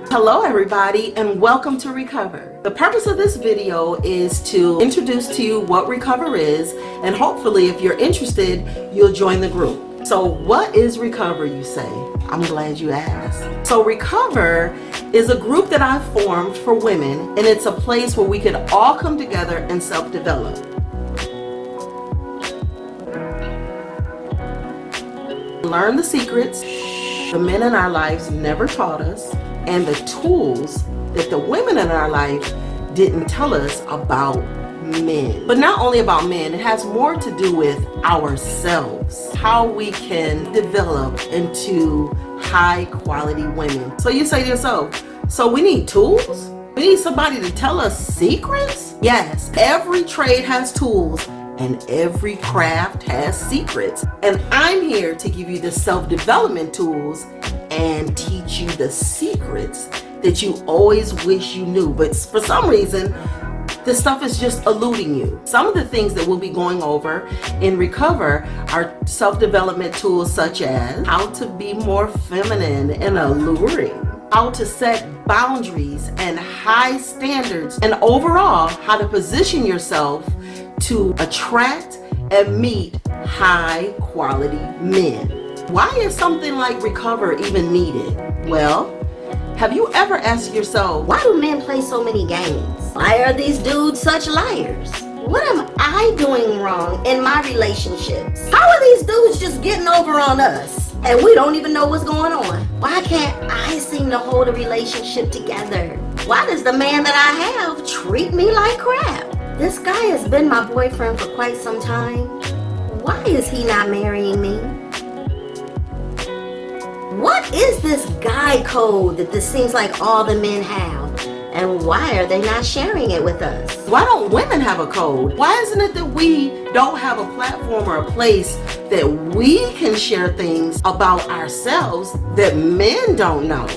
Hello everybody and welcome to Recover. The purpose of this video is to introduce to you what Recover is, and hopefully if you're interested, you'll join the group. So what is Recover, you say? I'm glad you asked. So Recover is a group that I formed for women, and it's a place where we could all come together and self-develop. Learn the secrets the men in our lives never taught us, and the tools that the women in our life didn't tell us about men. But not only about men, it has more to do with ourselves, how we can develop into high quality women. So you say to yourself, so we need tools? We need somebody to tell us secrets? Yes, every trade has tools and every craft has secrets. And I'm here to give you the self-development tools and teach you the secrets that you always wish you knew, but for some reason this stuff is just eluding you. Some of the things that we'll be going over in Recover are self-development tools such as how to be more feminine and alluring, how to set boundaries and high standards, and overall how to position yourself to attract and meet high quality men. Why is something like Recover even needed? Well, have you ever asked yourself, why do men play so many games? Why are these dudes such liars? What am I doing wrong in my relationships? How are these dudes just getting over on us and we don't even know what's going on? Why can't I seem to hold a relationship together? Why does the man that I have treat me like crap? This guy has been my boyfriend for quite some time. Why is he not marrying me? What is this guy code that this seems like all the men have? And why are they not sharing it with us? Why don't women have a code? Why isn't it that we don't have a platform or a place that we can share things about ourselves that men don't know?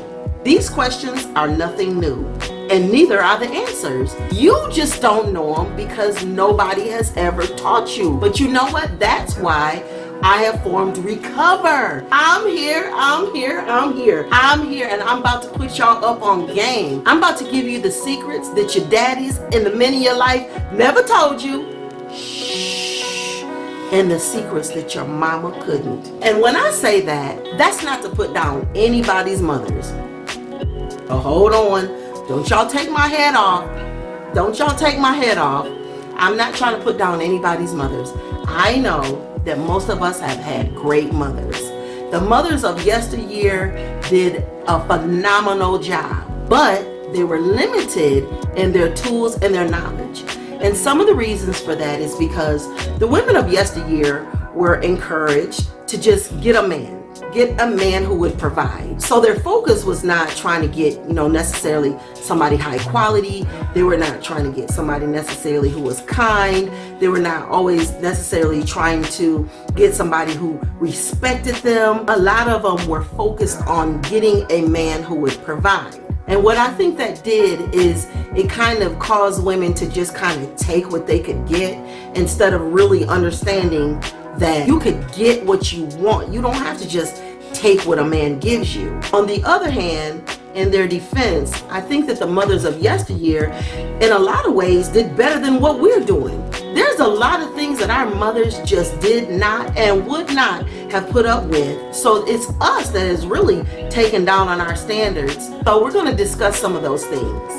These questions are nothing new, and neither are the answers. You just don't know them because nobody has ever taught you. But you know what? That's why I have formed Recover. I'm here, and I'm about to put y'all up on game. I'm about to give you the secrets that your daddies and the men in your life never told you. Shh. And the secrets that your mama couldn't. And when I say that, that's not to put down anybody's mothers. Oh, hold on. Don't y'all take my head off. Don't y'all take my head off. I'm not trying to put down anybody's mothers. I know that most of us have had great mothers. The mothers of yesteryear did a phenomenal job, but they were limited in their tools and their knowledge. And some of the reasons for that is because the women of yesteryear were encouraged to just get a man who would provide. So their focus was not trying to get, necessarily somebody high quality. They were not trying to get somebody necessarily who was kind. They were not always necessarily trying to get somebody who respected them. A lot of them were focused on getting a man who would provide. And what I think that did is it kind of caused women to just kind of take what they could get instead of really understanding that you could get what you want. You don't have to just take what a man gives you. On the other hand, in their defense, I think that the mothers of yesteryear, in a lot of ways, did better than what we're doing. There's a lot of things that our mothers just did not and would not have put up with. So it's us that is really taken down on our standards. So we're going to discuss some of those things.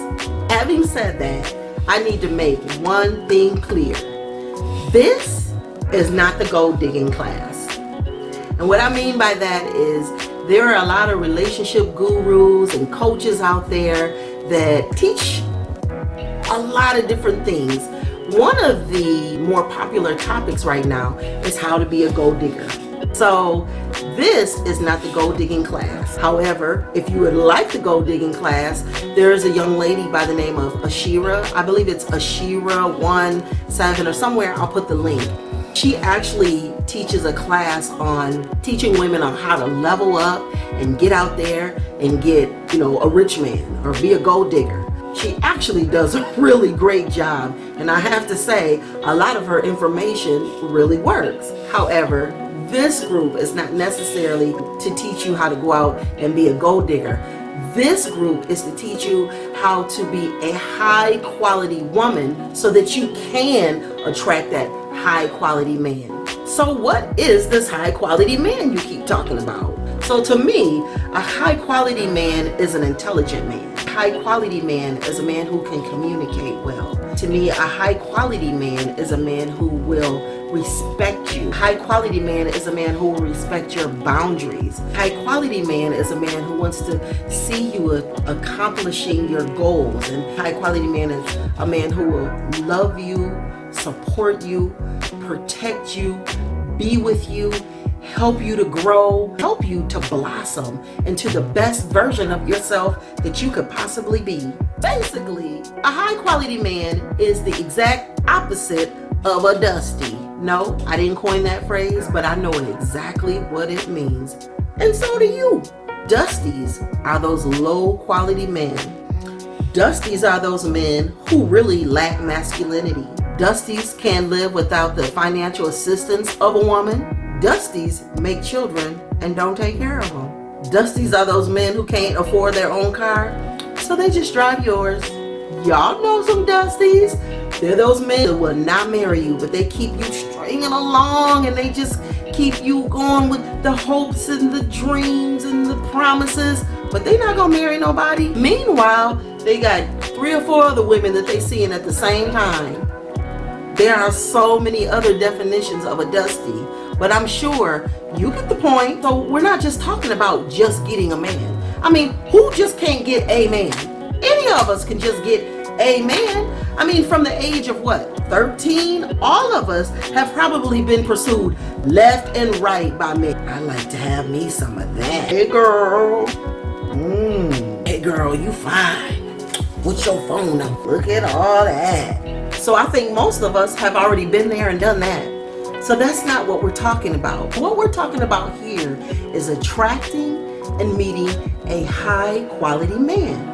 Having said that, I need to make one thing clear. This is not the gold digging class. And what I mean by that is there are a lot of relationship gurus and coaches out there that teach a lot of different things. One of the more popular topics right now is how to be a gold digger. So this is not the gold digging class. However, if you would like the gold digging class, there is a young lady by the name of Ashira. I believe it's Ashira17 or somewhere. I'll put the link. She actually teaches a class on teaching women on how to level up and get out there and get, a rich man or be a gold digger. She actually does a really great job, and I have to say a lot of her information really works. However, this group is not necessarily to teach you how to go out and be a gold digger. This group is to teach you how to be a high quality woman so that you can attract that high quality man. So what is this high quality man you keep talking about? So to me, a high quality man is an intelligent man. A high quality man is a man who can communicate well. To me, a high quality man is a man who will respect you. High quality man is a man who will respect your boundaries. High quality man is a man who wants to see you accomplishing your goals. And high quality man is a man who will love you, support you, protect you, be with you, help you to grow, help you to blossom into the best version of yourself that you could possibly be. Basically, a high quality man is the exact opposite of a dusty. No, I didn't coin that phrase, but I know exactly what it means. And so do you. Dusties are those low quality men. Dusties are those men who really lack masculinity. Dusties can't live without the financial assistance of a woman. Dusties make children and don't take care of them. Dusties are those men who can't afford their own car, so they just drive yours. Y'all know some dusties. They're those men that will not marry you, but they keep you stringing along and they just keep you going with the hopes and the dreams and the promises, but they're not gonna marry nobody. Meanwhile, they got 3 or 4 other women that they seeing at the same time. There are so many other definitions of a dusty, but I'm sure you get the point. So we're not just talking about just getting a man. I mean, who just can't get a man? Any of us can just get a man. I mean, from the age of what, 13? All of us have probably been pursued left and right by men. I like to have me some of that. Hey girl. Hey girl, you fine. What's your phone number? Look at all that. So I think most of us have already been there and done that. So that's not what we're talking about. What we're talking about here is attracting and meeting a high quality man.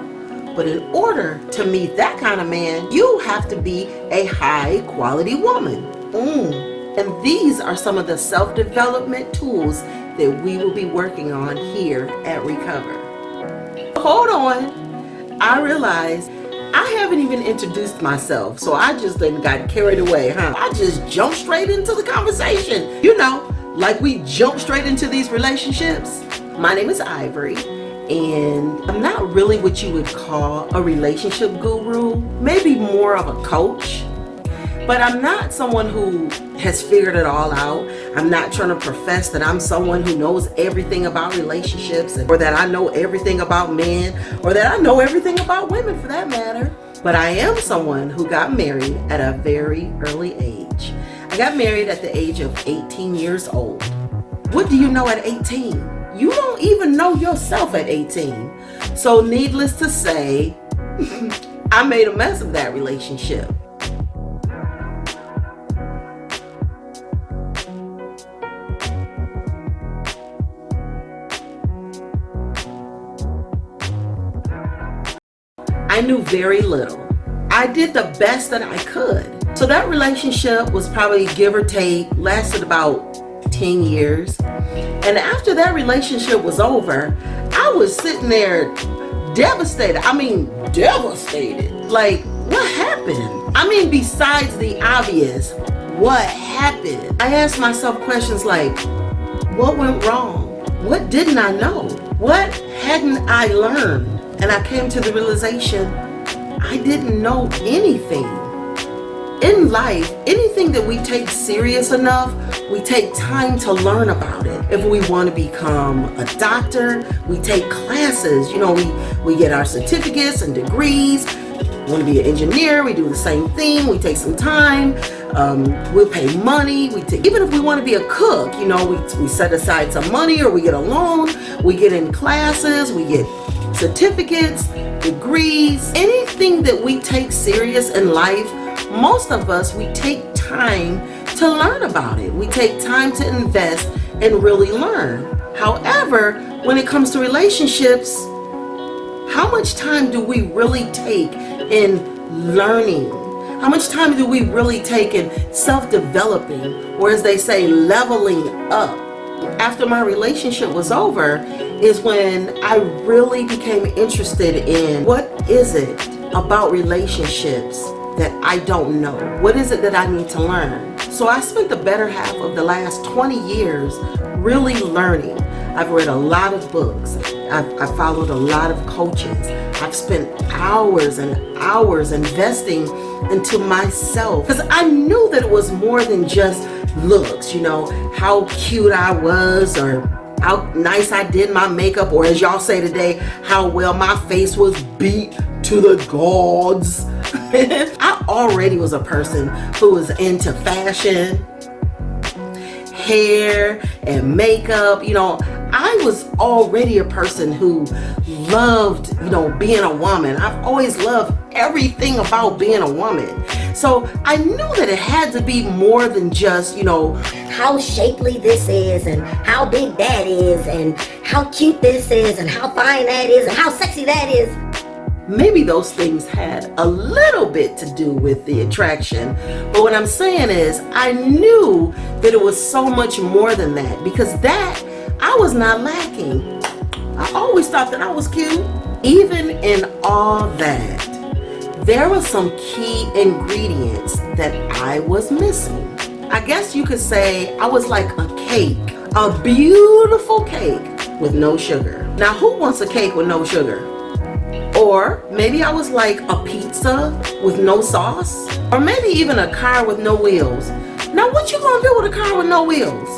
But in order to meet that kind of man, you have to be a high quality woman. And these are some of the self-development tools that we will be working on here at Recover. Hold on. I realize I haven't even introduced myself, so I just then got carried away, huh? I just jumped straight into the conversation. You know, like we jump straight into these relationships. My name is Ivory, and I'm not really what you would call a relationship guru, maybe more of a coach. But I'm not someone who has figured it all out. I'm not trying to profess that I'm someone who knows everything about relationships, or that I know everything about men, or that I know everything about women for that matter. But I am someone who got married at a very early age. I got married at the age of 18 years old. What do you know at 18? You don't even know yourself at 18. So needless to say, I made a mess of that relationship. I knew very little. I did the best that I could. So that relationship was probably, give or take, lasted about 10 years. And after that relationship was over, I was sitting there devastated. I mean, devastated. Like, what happened? I mean, besides the obvious, what happened? I asked myself questions like, what went wrong? What didn't I know? What hadn't I learned? And I came to the realization, I didn't know anything. In life, anything that we take serious enough, we take time to learn about it. If we want to become a doctor, we take classes. You know, we get our certificates and degrees. Want to be an engineer, we do the same thing. We take some time. We'll pay money. Even if we want to be a cook, you know, we set aside some money, or we get a loan. We get in classes. We get certificates, degrees, anything that we take serious in life. Most of us, we take time to learn about it. We take time to invest and really learn. However, when it comes to relationships, how much time do we really take in learning? How much time do we really take in self-developing, or as they say, leveling up? After my relationship was over, is when I really became interested in what is it about relationships that I don't know? What is it that I need to learn? So I spent the better half of the last 20 years really learning. I've read a lot of books. I've followed a lot of coaches. I've spent hours and hours investing into myself because I knew that it was more than just looks, how cute I was or how nice I did my makeup, or as y'all say today, how well my face was beat to the gods. I already was a person who was into fashion, hair, and makeup. I was already a person who loved, being a woman. I've always loved everything about being a woman. So I knew that it had to be more than just, how shapely this is, and how big that is, and how cute this is, and how fine that is, and how sexy that is. Maybe those things had a little bit to do with the attraction. But what I'm saying is I knew that it was so much more than that, because that I was not lacking. I always thought that I was cute. Even in all that, there were some key ingredients that I was missing. I guess you could say I was like a cake, a beautiful cake with no sugar. Now, who wants a cake with no sugar? Or maybe I was like a pizza with no sauce, or maybe even a car with no wheels. Now, what you gonna do with a car with no wheels?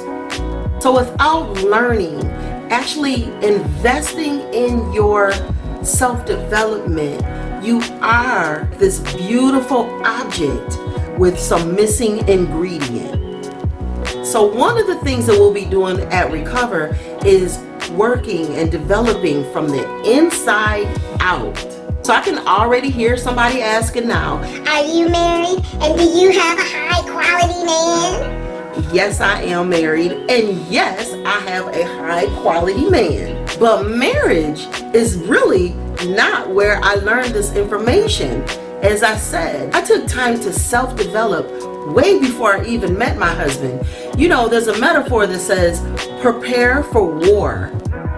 So without learning, actually investing in your self-development, you are this beautiful object with some missing ingredient. So one of the things that we'll be doing at Recover is working and developing from the inside out. So I can already hear somebody asking now, are you married and do you have a high quality man? Yes, I am married, and yes, I have a high quality man. But marriage is really not where I learned this information. As I said, I took time to self-develop way before I even met my husband. There's a metaphor that says, prepare for war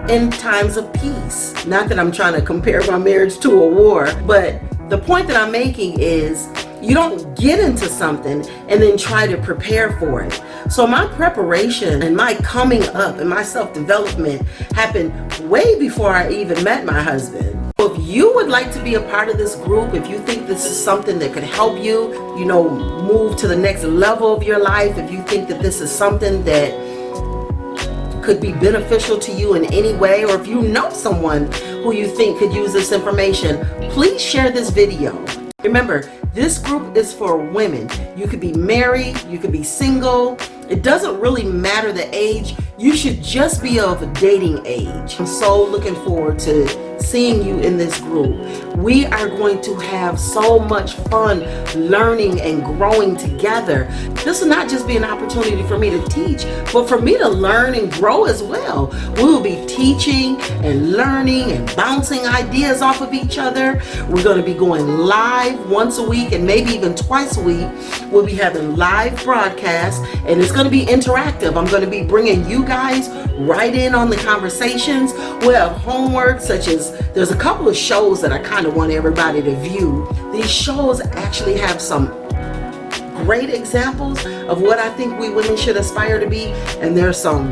in times of peace. Not that I'm trying to compare my marriage to a war, but the point that I'm making is you don't get into something and then try to prepare for it. So my preparation and my coming up and my self-development happened way before I even met my husband. If you would like to be a part of this group, if you think this is something that could help you, move to the next level of your life, if you think that this is something that could be beneficial to you in any way, or if you know someone who you think could use this information, please share this video. Remember, this group is for women. You could be married, you could be single. It doesn't really matter the age. You should just be of a dating age. I'm so looking forward to seeing you in this group. We are going to have so much fun learning and growing together. This will not just be an opportunity for me to teach, but for me to learn and grow as well. We will be teaching and learning and bouncing ideas off of each other. We're going to be going live once a week and maybe even twice a week. We'll be having live broadcasts, and it's going to be interactive. I'm going to be bringing you guys right in on the conversations. We'll have homework, such as there's a couple of shows that I kind of want everybody to view. These shows actually have some great examples of what I think we women should aspire to be, and there's some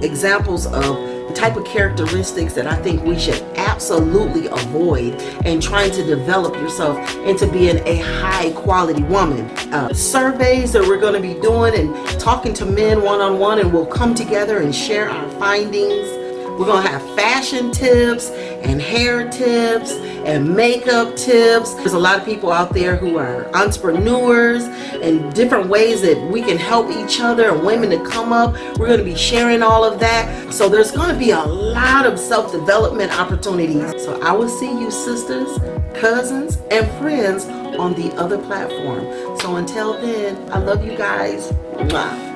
examples of the type of characteristics that I think we should absolutely avoid in trying to develop yourself into being a high quality woman. Surveys that we're going to be doing and talking to men one-on-one, and we'll come together and share our findings. We're going to have fashion tips and hair tips and makeup tips. There's a lot of people out there who are entrepreneurs and different ways that we can help each other and women to come up. We're going to be sharing all of that. So there's going to be a lot of self-development opportunities. So I will see you sisters, cousins, and friends on the other platform. So until then, I love you guys. Mwah.